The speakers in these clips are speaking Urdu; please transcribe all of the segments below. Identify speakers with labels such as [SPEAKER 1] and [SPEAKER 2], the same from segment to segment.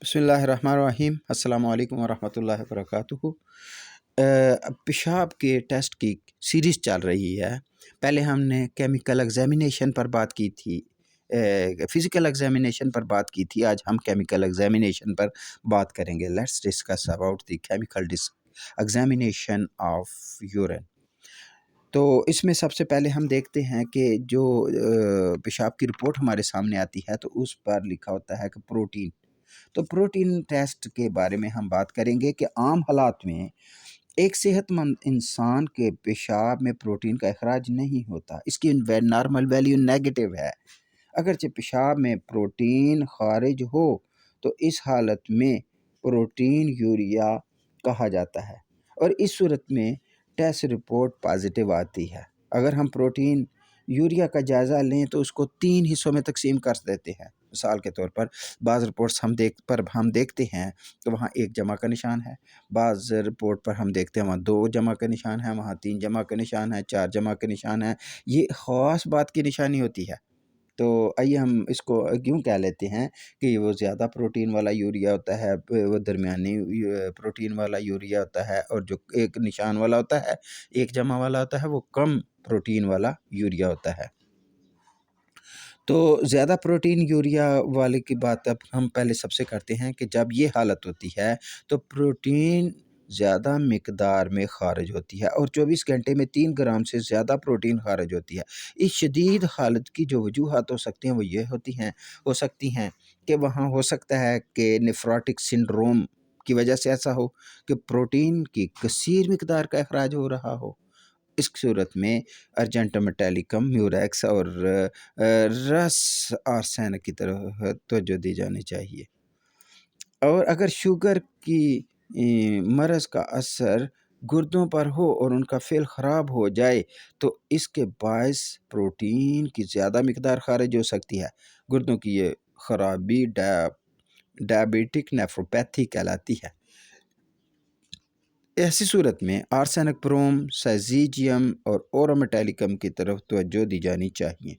[SPEAKER 1] بسم اللہ الرحمن الرحیم۔ السلام علیکم ورحمۃ اللہ وبرکاتہ۔ پیشاب کے ٹیسٹ کی سیریز چل رہی ہے۔ پہلے ہم نے کیمیکل ایگزامینیشن پر بات کی تھی، فزیکل ایگزامینیشن پر بات کی تھی۔ آج ہم کیمیکل ایگزامینیشن پر بات کریں گے۔ Let's discuss about the chemical examination of urine. تو اس میں سب سے پہلے ہم دیکھتے ہیں کہ جو پیشاب کی رپورٹ ہمارے سامنے آتی ہے تو اس پر لکھا ہوتا ہے کہ پروٹین۔ تو پروٹین ٹیسٹ کے بارے میں ہم بات کریں گے کہ عام حالات میں ایک صحت مند انسان کے پیشاب میں پروٹین کا اخراج نہیں ہوتا، اس کی نارمل ویلیو نیگیٹو ہے۔ اگرچہ پیشاب میں پروٹین خارج ہو تو اس حالت میں پروٹین یوریا کہا جاتا ہے، اور اس صورت میں ٹیسٹ رپورٹ پازیٹیو آتی ہے۔ اگر ہم پروٹین یوریا کا جائزہ لیں تو اس کو 3 حصوں میں تقسیم کر دیتے ہیں۔ مثال کے طور پر بعض رپورٹس ہم دیکھتے ہیں کہ وہاں 1 جمع کا نشان ہے، بعض رپورٹ پر ہم دیکھتے ہیں وہاں 2 جمع کا نشان ہے، وہاں 3 جمع کا نشان ہے، 4 جمع کا نشان ہے۔ یہ خاص بات کی نشانی ہوتی ہے۔ تو آئیے ہم اس کو کیوں کہہ لیتے ہیں کہ وہ زیادہ پروٹین والا یوریا ہوتا ہے، وہ درمیانی پروٹین والا یوریا ہوتا ہے، اور جو ایک نشان والا ہوتا ہے، 1 جمع والا ہوتا ہے، وہ کم پروٹین والا یوریا ہوتا ہے۔ تو زیادہ پروٹین یوریا والے کی بات اب ہم پہلے سب سے کرتے ہیں کہ جب یہ حالت ہوتی ہے تو پروٹین زیادہ مقدار میں خارج ہوتی ہے، اور 24 گھنٹے میں 3 گرام سے زیادہ پروٹین خارج ہوتی ہے۔ اس شدید حالت کی جو وجوہات ہو سکتی ہیں وہ یہ ہو سکتی ہیں کہ وہاں ہو سکتا ہے کہ نیفراٹک سنڈروم کی وجہ سے ایسا ہو کہ پروٹین کی کثیر مقدار کا اخراج ہو رہا ہو۔ اس صورت میں ارجنٹم میٹیلکم میوریکس اور رس آرسینک کی طرف توجہ دی جانی چاہیے۔ اور اگر شوگر کی مرض کا اثر گردوں پر ہو اور ان کا فعل خراب ہو جائے تو اس کے باعث پروٹین کی زیادہ مقدار خارج ہو سکتی ہے۔ گردوں کی یہ خرابی ڈائبیٹک نیفروپیتھی کہلاتی ہے۔ ایسی صورت میں آرسینک بروم، سائزیجیم اور اورومیٹیلکم کی طرف توجہ دی جانی چاہیے۔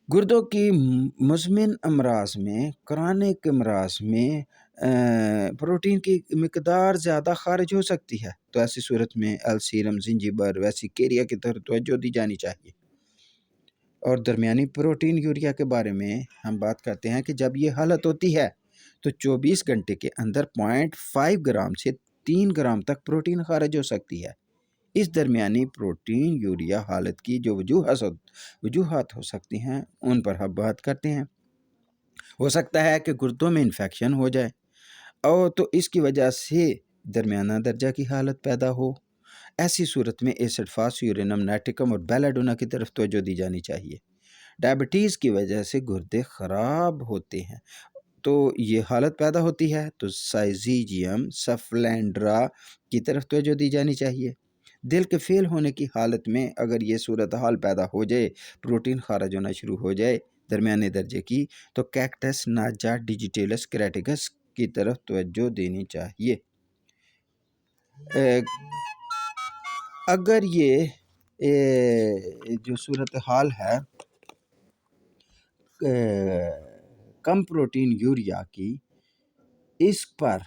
[SPEAKER 1] گردوں کی مزمن امراض میں، کرونک امراض میں پروٹین کی مقدار زیادہ خارج ہو سکتی ہے، تو ایسی صورت میں السیرم، زنجبر، ویسیکیریا کی طرف توجہ دی جانی چاہیے۔ اور درمیانی پروٹین یوریا کے بارے میں ہم بات کرتے ہیں کہ جب یہ حالت ہوتی ہے تو 24 گھنٹے کے اندر 0.5 گرام سے 3 گرام تک پروٹین خارج ہو سکتی ہے۔ اس درمیانی پروٹین یوریا حالت کی جو وجوہات ہو سکتی ہیں ان پر ہم بات کرتے ہیں۔ ہو سکتا ہے کہ گردوں میں انفیکشن ہو جائے، اور تو اس کی وجہ سے درمیانہ درجہ کی حالت پیدا ہو۔ ایسی صورت میں ایسڈ فاس یورینم نائٹرکم اور بیلاڈونا کی طرف توجہ دی جانی چاہیے۔ ڈائبٹیز کی وجہ سے گردے خراب ہوتے ہیں تو یہ حالت پیدا ہوتی ہے، تو سائزیجیم سفلینڈرا کی طرف توجہ دی جانی چاہیے۔ دل کے فیل ہونے کی حالت میں اگر یہ صورتحال پیدا ہو جائے، پروٹین خارج ہونا شروع ہو جائے درمیانے درجے کی، تو کیکٹس ناجا ڈیجیٹیلس کریٹیکس کی طرف توجہ دینی چاہیے۔ اگر یہ جو صورتحال ہے کم پروٹین یوریا کی، اس پر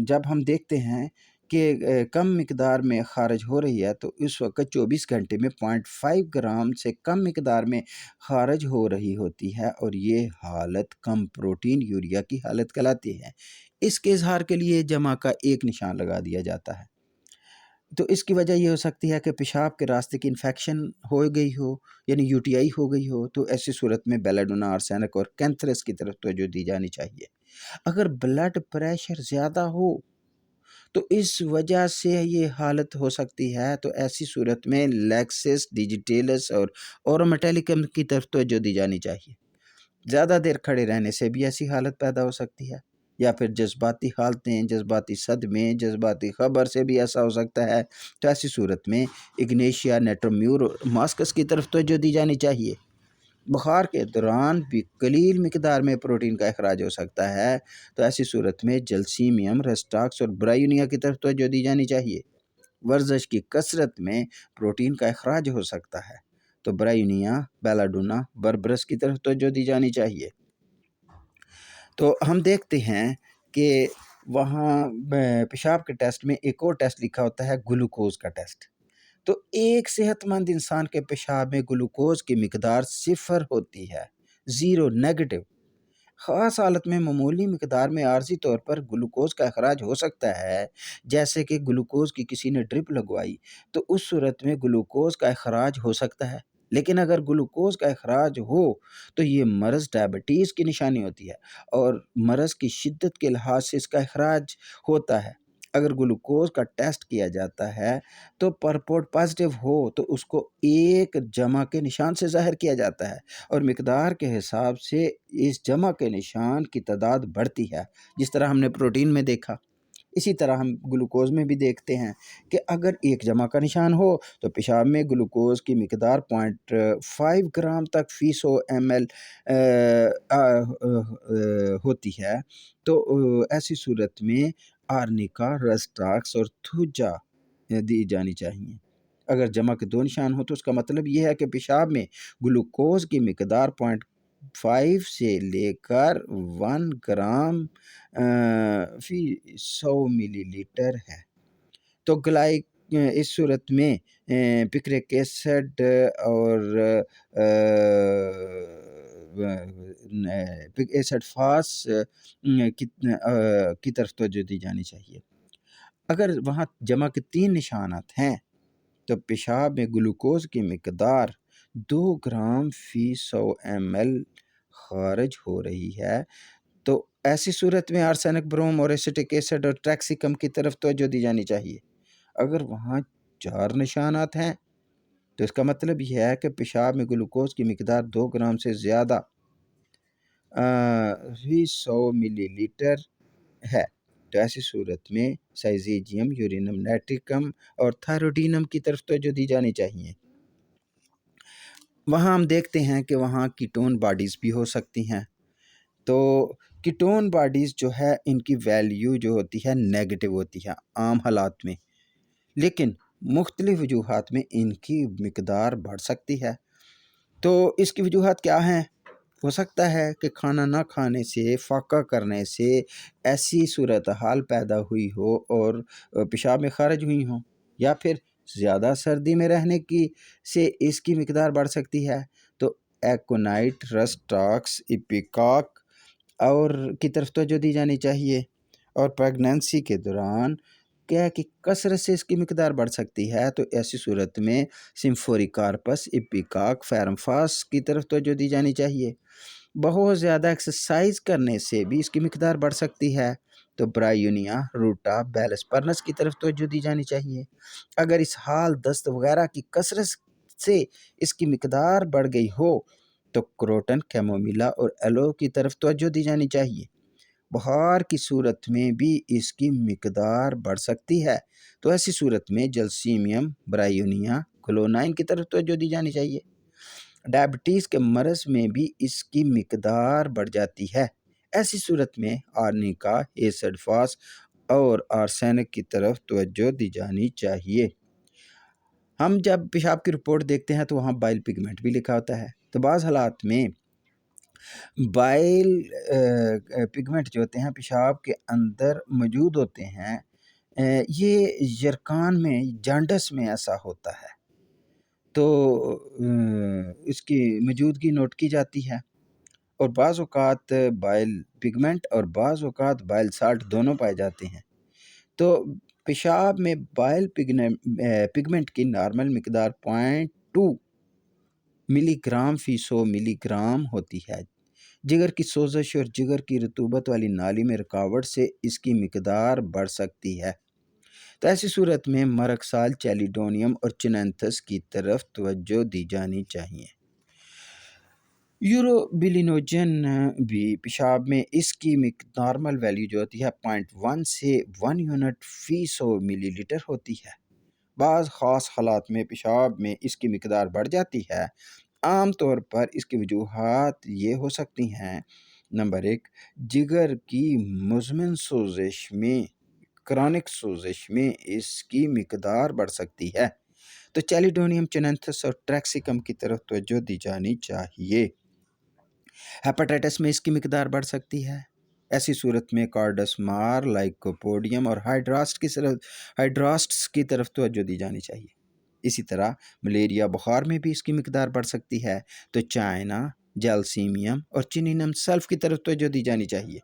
[SPEAKER 1] جب ہم دیکھتے ہیں کہ کم مقدار میں خارج ہو رہی ہے تو اس وقت 24 گھنٹے میں 0.5 گرام سے کم مقدار میں خارج ہو رہی ہوتی ہے، اور یہ حالت کم پروٹین یوریا کی حالت کہلاتی ہے۔ اس کے اظہار کے لیے جمع کا 1 نشان لگا دیا جاتا ہے۔ تو اس کی وجہ یہ ہو سکتی ہے کہ پیشاب کے راستے کی انفیکشن ہو گئی ہو، یعنی UTI ہو گئی ہو، تو ایسی صورت میں بیلاڈونا، آرسینک اور کینتھرس کی طرف توجہ دی جانی چاہیے۔ اگر بلڈ پریشر زیادہ ہو تو اس وجہ سے یہ حالت ہو سکتی ہے، تو ایسی صورت میں لیکسس ڈیجیٹیلس اور اورومیٹیلکم کی طرف توجہ دی جانی چاہیے۔ زیادہ دیر کھڑے رہنے سے بھی ایسی حالت پیدا ہو سکتی ہے، یا پھر جذباتی حالتیں، جذباتی صدمے، جذباتی خبر سے بھی ایسا ہو سکتا ہے، تو ایسی صورت میں اگنیشیا نیٹرومیورماسکس کی طرف توجہ دی جانی چاہیے۔ بخار کے دوران بھی قلیل مقدار میں پروٹین کا اخراج ہو سکتا ہے، تو ایسی صورت میں جلسیمیم، ریسٹاکس اور برائیونیا کی طرف توجہ دی جانی چاہیے۔ ورزش کی کثرت میں پروٹین کا اخراج ہو سکتا ہے، تو برائیونیا، بیلاڈونا، بربرس کی طرف توجہ دی جانی چاہیے۔ تو ہم دیکھتے ہیں کہ وہاں پیشاب کے ٹیسٹ میں ایک اور ٹیسٹ لکھا ہوتا ہے گلوکوز کا ٹیسٹ. تو ایک صحت مند انسان کے پیشاب میں گلوکوز کی مقدار 0 ہوتی ہے، 0 نیگیٹو. خاص حالت میں معمولی مقدار میں عارضی طور پر گلوکوز کا اخراج ہو سکتا ہے، جیسے کہ گلوکوز کی کسی نے ڈرپ لگوائی، تو اس صورت میں گلوکوز کا اخراج ہو سکتا ہے. لیکن اگر گلوکوز کا اخراج ہو تو یہ مرض ڈائبٹیز کی نشانی ہوتی ہے اور مرض کی شدت کے لحاظ سے اس کا اخراج ہوتا ہے. اگر گلوکوز کا ٹیسٹ کیا جاتا ہے تو پرپورٹ پازیٹیو ہو تو اس کو 1 جمع کے نشان سے ظاہر کیا جاتا ہے اور مقدار کے حساب سے اس جمع کے نشان کی تعداد بڑھتی ہے، جس طرح ہم نے پروٹین میں دیکھا. اسی طرح ہم گلوکوز میں بھی دیکھتے ہیں کہ اگر 1 جمع کا نشان ہو تو پیشاب میں گلوکوز کی مقدار 0.5 گرام تک فی 100 ml ہوتی ہے. تو ایسی صورت میں آرنیکا، رسٹاکس اور تھوجا دی جانی چاہیے. اگر جمع کے 2 نشان ہو تو اس کا مطلب یہ ہے کہ پیشاب میں گلوکوز کی مقدار 0.5 سے لے کر 1 گرام فی 100 ملی لیٹر ہے. تو اس صورت میں پکرک ایسڈ اور ایسڈ فاس کی طرف توجہ دی جانی چاہیے. اگر وہاں جمع کے 3 نشانات ہیں تو پیشاب میں گلوکوز کی مقدار 2 گرام فی 100 ml خارج ہو رہی ہے. تو ایسی صورت میں آرسینک، بروم اور ایسیٹک ایسڈ اور ٹریکسیکم کی طرف توجہ دی جانی چاہیے. اگر وہاں 4 نشانات ہیں تو اس کا مطلب یہ ہے کہ پیشاب میں گلوکوز کی مقدار 2 گرام سے زیادہ فی 100 ملی لیٹر ہے. تو ایسی صورت میں سائزیجیم، یورینم نیٹرکم اور تھائروڈینم کی طرف توجہ دی جانی چاہیے. وہاں ہم دیکھتے ہیں کہ وہاں کیٹون باڈیز بھی ہو سکتی ہیں. تو کیٹون باڈیز جو ہے ان کی ویلیو جو ہوتی ہے نیگیٹو ہوتی ہے عام حالات میں، لیکن مختلف وجوہات میں ان کی مقدار بڑھ سکتی ہے. تو اس کی وجوہات کیا ہیں؟ ہو سکتا ہے کہ کھانا نہ کھانے سے، فاقہ کرنے سے ایسی صورتحال پیدا ہوئی ہو اور پیشاب میں خارج ہوئی ہوں، یا پھر زیادہ سردی میں رہنے کی سے اس کی مقدار بڑھ سکتی ہے. تو ایکونائٹ، رسٹاکس، ایپیکاک اور کی طرف توجہ دی جانی چاہیے. اور پریگنینسی کے دوران کیا ہے کہ کثرت سے اس کی مقدار بڑھ سکتی ہے. تو ایسی صورت میں سمفوریکارپس، ایپیکاک، فیرمفاس کی طرف توجہ دی جانی چاہیے. بہت زیادہ ایکسرسائز کرنے سے بھی اس کی مقدار بڑھ سکتی ہے. تو برایونیا، روٹا، بیلسپرنس کی طرف توجہ دی جانی چاہیے. اگر اس حال، دست وغیرہ کی کثرت سے اس کی مقدار بڑھ گئی ہو تو کروٹن، کیمومیلا اور ایلو کی طرف توجہ دی جانی چاہیے. بخار کی صورت میں بھی اس کی مقدار بڑھ سکتی ہے. تو ایسی صورت میں جلسیمیم، برایونیا، کلونائن کی طرف توجہ دی جانی چاہیے. ڈائبٹیز کے مرض میں بھی اس کی مقدار بڑھ جاتی ہے. ایسی صورت میں آرنیکا، ایسڈ فاس اور آرسینک کی طرف توجہ دی جانی چاہیے. ہم جب پیشاب کی رپورٹ دیکھتے ہیں تو وہاں بائل پگمنٹ بھی لکھا ہوتا ہے. تو بعض حالات میں بائل پگمنٹ جو ہوتے ہیں پیشاب کے اندر موجود ہوتے ہیں، یہ یرکان میں، جانڈس میں ایسا ہوتا ہے. تو اس کی موجودگی نوٹ کی جاتی ہے. اور بعض اوقات بائل پگمنٹ اور بعض اوقات بائل سالٹ دونوں پائے جاتے ہیں. تو پیشاب میں بائل پگمنٹ کی نارمل مقدار 0.2 ملی گرام فی 100 ملی گرام ہوتی ہے. جگر کی سوزش اور جگر کی رطوبت والی نالی میں رکاوٹ سے اس کی مقدار بڑھ سکتی ہے. تو ایسی صورت میں مرکسال، چیلیڈونیم اور چنینتھس کی طرف توجہ دی جانی چاہیے. یوروبیلینوجن بھی پیشاب میں اس کی نارمل ویلیو جو ہوتی ہے 0.1 سے 1 یونٹ فی 100 ملی لیٹر ہوتی ہے. بعض خاص حالات میں پیشاب میں اس کی مقدار بڑھ جاتی ہے. عام طور پر اس کی وجوہات یہ ہو سکتی ہیں: نمبر 1، جگر کی مزمن سوزش میں، کرونک سوزش میں اس کی مقدار بڑھ سکتی ہے. تو چیلیڈونیم، چنینتھس اور ٹریکسیکم کی طرف توجہ دی جانی چاہیے. ہیپاٹائٹس میں اس کی مقدار بڑھ سکتی ہے. ایسی صورت میں کارڈسمار، لائکوپوڈیم اور ہائیڈراسٹس کی طرف توجہ دی جانی چاہیے۔ اسی طرح ملیریا بخار میں بھی اس کی مقدار بڑھ سکتی ہے، تو چائنا، جیلسیمیم اور چینینم سلف کی طرف توجہ دی جانی چاہیے۔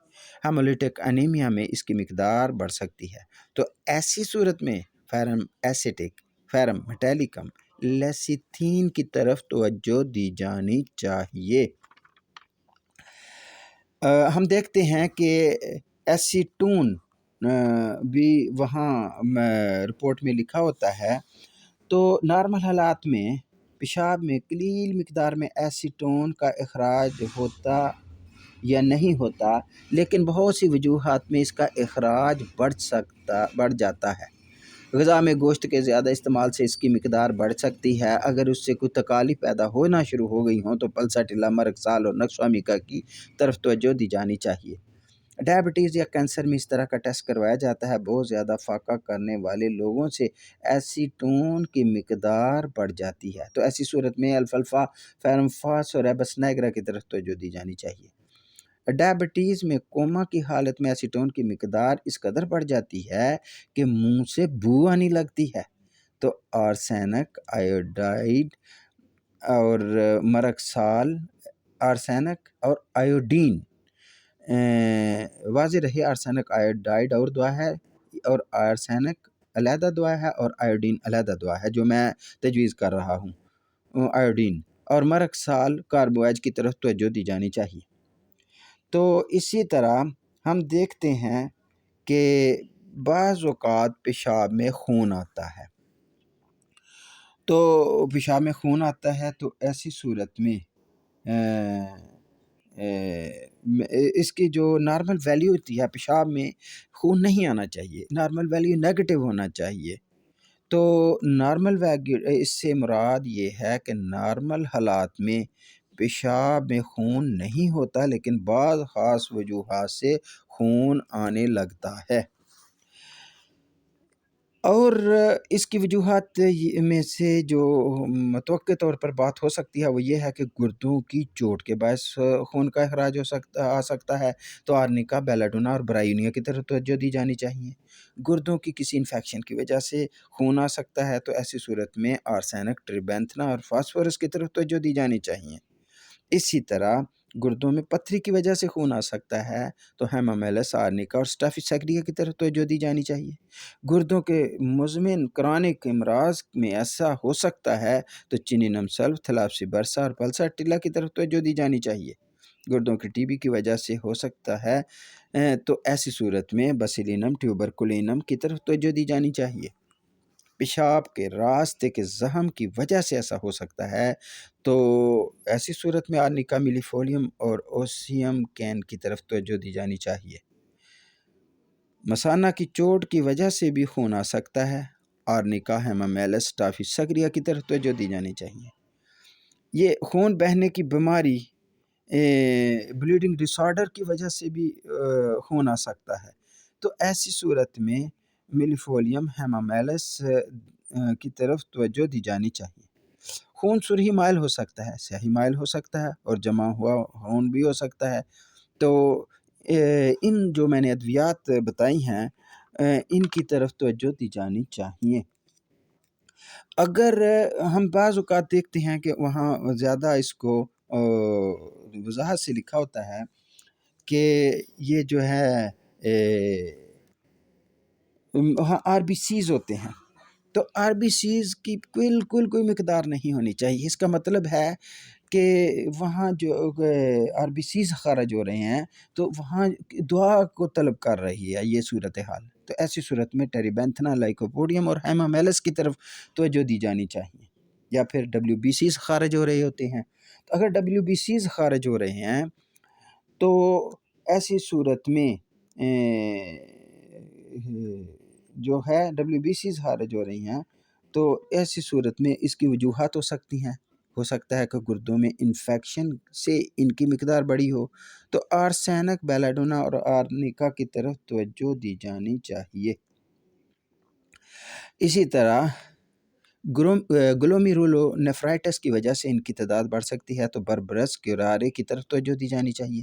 [SPEAKER 1] ہیمولیٹک انیمیا میں اس کی مقدار بڑھ سکتی ہے، تو ایسی صورت میں فیرم ایسیٹک، فیرم میٹیلکم، لیسیتھین کی طرف توجہ دی جانی چاہیے۔ ہم دیکھتے ہیں کہ ایسیٹون بھی وہاں رپورٹ میں لکھا ہوتا ہے، تو نارمل حالات میں پیشاب میں قلیل مقدار میں ایسیٹون کا اخراج ہوتا یا نہیں ہوتا، لیکن بہت سی وجوہات میں اس کا اخراج بڑھ جاتا ہے۔ غذا میں گوشت کے زیادہ استعمال سے اس کی مقدار بڑھ سکتی ہے۔ اگر اس سے کوئی تکالیف پیدا ہونا شروع ہو گئی ہوں تو پلساٹیلا، مرگ سال اور نقص امیکا کی طرف توجہ دی جانی چاہیے۔ ڈائبٹیز یا کینسر میں اس طرح کا ٹیسٹ کروایا جاتا ہے۔ بہت زیادہ فاقہ کرنے والے لوگوں سے ایسیٹون کی مقدار بڑھ جاتی ہے، تو ایسی صورت میں الفالفا، فیرمفاس اور ایبس نیگرا کی طرف توجہ دی جانی چاہیے۔ ڈائبٹیز میں کوما کی حالت میں ایسیٹون کی مقدار اس قدر بڑھ جاتی ہے کہ منہ سے بو آنے لگتی ہے، تو آرسینک، آیوڈائڈ اور مرگ سال، آرسینک اور آیوڈین واضح رہے، آرسینک آیوڈائڈ اور دوا ہے، اور آرسینک علیحدہ دوا ہے اور آیوڈین علیحدہ دوا ہے جو میں تجویز کر رہا ہوں، آیوڈین اور مرگ سال کاربوائڈ کی طرف توجہ دی جانی چاہیے۔ تو اسی طرح ہم دیکھتے ہیں کہ بعض اوقات پیشاب میں خون آتا ہے، تو پیشاب میں خون آتا ہے تو ایسی صورت میں اس کی جو نارمل ویلیو ہوتی ہے، پیشاب میں خون نہیں آنا چاہیے، نارمل ویلیو نیگیٹو ہونا چاہیے۔ تو نارمل ویلیو، اس سے مراد یہ ہے کہ نارمل حالات میں پیشاب میں خون نہیں ہوتا، لیکن بعض خاص وجوہات سے خون آنے لگتا ہے۔ اور اس کی وجوہات میں سے جو متوقع طور پر بات ہو سکتی ہے وہ یہ ہے کہ گردوں کی چوٹ کے باعث خون کا اخراج آ سکتا ہے، تو آرنیکا، بیلاڈونا اور برائیونیا کی طرف توجہ دی جانی چاہیے۔ گردوں کی کسی انفیکشن کی وجہ سے خون آ سکتا ہے، تو ایسی صورت میں آرسینک، ٹریبینتھنا اور فاسفورس کی طرف توجہ دی جانی چاہیے۔ اسی طرح گردوں میں پتھری کی وجہ سے خون آ سکتا ہے، تو ہیمامیلس، آرنیکا اور سٹافیسیکریا کی طرف توجہ دی جانی چاہیے۔ گردوں کے مزمن کرونک امراض میں ایسا ہو سکتا ہے تو چینینم سلف، تھلاپسی برسا اور پلساٹیلا کی طرف توجہ دی جانی چاہیے۔ گردوں کی ٹی بی کی وجہ سے ہو سکتا ہے تو ایسی صورت میں بسیلینم ٹیوبرکلینم کی طرف توجہ دی جانی چاہیے۔ پیشاب کے راستے کے زخم کی وجہ سے ایسا ہو سکتا ہے، تو ایسی صورت میں آرنیکا، میلیفولیم اور اوسیم کین کی طرف توجہ دی جانی چاہیے۔ مثانہ کی چوٹ کی وجہ سے بھی خون آ سکتا ہے، آرنیکا، ہیمامیلس، سٹافیسیکریا کی طرف توجہ دی جانی چاہیے۔ یہ خون بہنے کی بیماری، بلیڈنگ ڈس آرڈر کی وجہ سے بھی خون آ سکتا ہے، تو ایسی صورت میں میلیفولیم، ہیمامیلس کی طرف توجہ دی جانی چاہیے۔ خون سرخی مائل ہو سکتا ہے، سیاہی مائل ہو سکتا ہے اور جمع ہوا خون بھی ہو سکتا ہے، تو ان جو میں نے ادویات بتائی ہیں ان کی طرف توجہ دی جانی چاہیے۔ اگر ہم بعض اوقات دیکھتے ہیں کہ وہاں زیادہ اس کو وضاحت سے لکھا ہوتا ہے کہ یہ جو ہے وہاں آر بی سیز ہوتے ہیں، تو آر بی سیز کی بالکل کوئی مقدار نہیں ہونی چاہیے۔ اس کا مطلب ہے کہ وہاں جو آر بی سیز خارج ہو رہے ہیں تو وہاں دعا کو طلب کر رہی ہے یہ صورتحال، تو ایسی صورت میں ٹیریبینتھنا، لائکوپوڈیم اور ہیمامیلس کی طرف توجہ دی جانی چاہیے۔ یا پھر ڈبلیو بی سیز خارج ہو رہے ہوتے ہیں، تو اگر ڈبلیو بی سیز خارج ہو رہے ہیں تو ایسی صورت میں جو ہے ڈبلیو بی سیز خارج ہو رہی ہیں، تو ایسی صورت میں اس کی وجوہات ہو سکتی ہیں۔ ہو سکتا ہے کہ گردوں میں انفیکشن سے ان کی مقدار بڑی ہو، تو آرسینک، بیلاڈونا اور آرنیکا کی طرف توجہ دی جانی چاہیے۔ اسی طرح گلومیرولو نیفرائٹس کی وجہ سے ان کی تعداد بڑھ سکتی ہے، تو بربرس، کیورارے کی طرف توجہ دی جانی چاہیے۔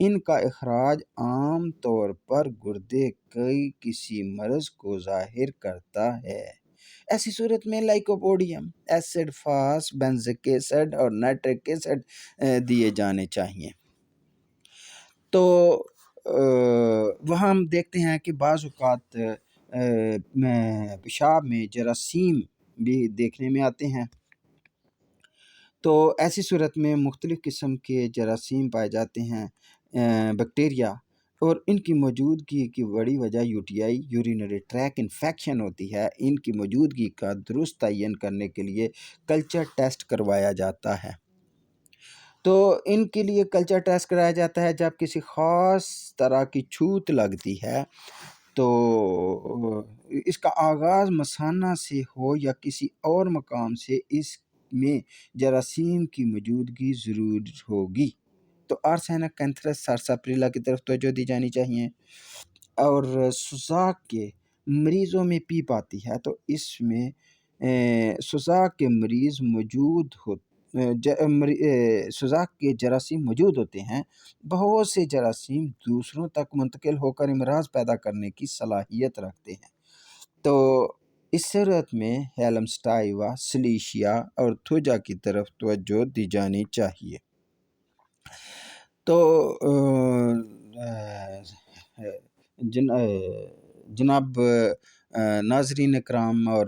[SPEAKER 1] ان کا اخراج عام طور پر گردے کے کسی مرض کو ظاہر کرتا ہے۔ ایسی صورت میں لائکوپوڈیم ایسڈ، فاس بینزک ایسڈ اور نائٹرک ایسڈ دیے جانے چاہیے۔ تو وہاں ہم دیکھتے ہیں کہ بعض اوقات پیشاب میں جراثیم بھی دیکھنے میں آتے ہیں۔ تو ایسی صورت میں مختلف قسم کے جراثیم پائے جاتے ہیں، بیکٹیریا، اور ان کی موجودگی کی بڑی وجہ UTI یورینری ٹریک انفیکشن ہوتی ہے۔ ان کی موجودگی کا درست تعین کرنے کے لیے کلچر ٹیسٹ کروایا جاتا ہے۔ تو ان کے لیے کلچر ٹیسٹ کرایا جاتا ہے جب کسی خاص طرح کی چھوت لگتی ہے، تو اس کا آغاز مثانہ سے ہو یا کسی اور مقام سے، اس میں جراثیم کی موجودگی ضرور ہوگی۔ تو آرسینوکینتھرس سارساپریلا کی طرف توجہ دی جانی چاہیے۔ اور سوزاک کے مریضوں میں پیپ آتی ہے، تو اس میں سوزاک کے مریض سوزاک کے جراثیم موجود ہوتے ہیں۔ بہت سے جراثیم دوسروں تک منتقل ہو کر امراض پیدا کرنے کی صلاحیت رکھتے ہیں۔ تو اس صورت میں ہیلمسٹائوا، سلیشیا اور تھوجا کی طرف توجہ دی جانی چاہیے۔ تو جناب ناظرین اکرام اور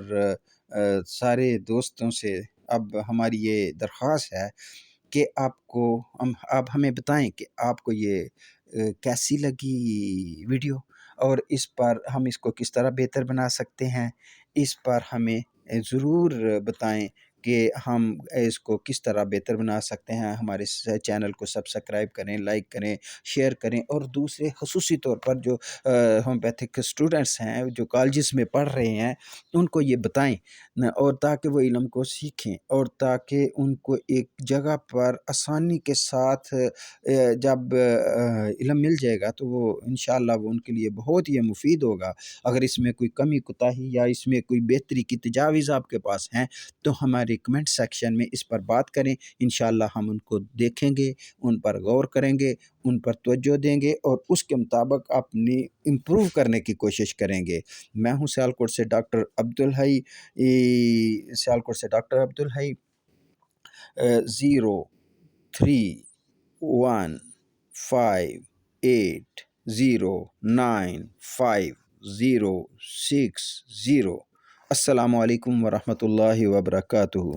[SPEAKER 1] سارے دوستوں سے اب ہماری یہ درخواست ہے کہ آپ ہمیں بتائیں کہ آپ کو یہ کیسی لگی ویڈیو، اور اس پر ہم اس کو کس طرح بہتر بنا سکتے ہیں۔ اس پر ہمیں ضرور بتائیں کہ ہم اس کو کس طرح بہتر بنا سکتے ہیں۔ ہمارے چینل کو سبسکرائب کریں، لائک کریں، شیئر کریں، اور دوسرے خصوصی طور پر جو ہومیوپیتھک اسٹوڈنٹس ہیں جو کالجز میں پڑھ رہے ہیں ان کو یہ بتائیں، اور تاکہ وہ علم کو سیکھیں، اور تاکہ ان کو ایک جگہ پر آسانی کے ساتھ جب علم مل جائے گا تو وہ انشاءاللہ وہ ان کے لیے بہت ہی مفید ہوگا۔ اگر اس میں کوئی کمی کوتاہی یا اس میں کوئی بہتری کی تجاویز آپ کے پاس ہیں تو ہمارے کمنٹ سیکشن میں اس پر بات کریں، انشاءاللہ ہم ان کو دیکھیں گے، ان پر غور کریں گے، ان پر توجہ دیں گے، اور اس کے مطابق اپنی امپروو کرنے کی کوشش کریں گے۔ میں ہوں سیالکوٹ سے ڈاکٹر عبدالحی، 031580950660۔ السلام علیکم ورحمۃ اللہ وبرکاتہ۔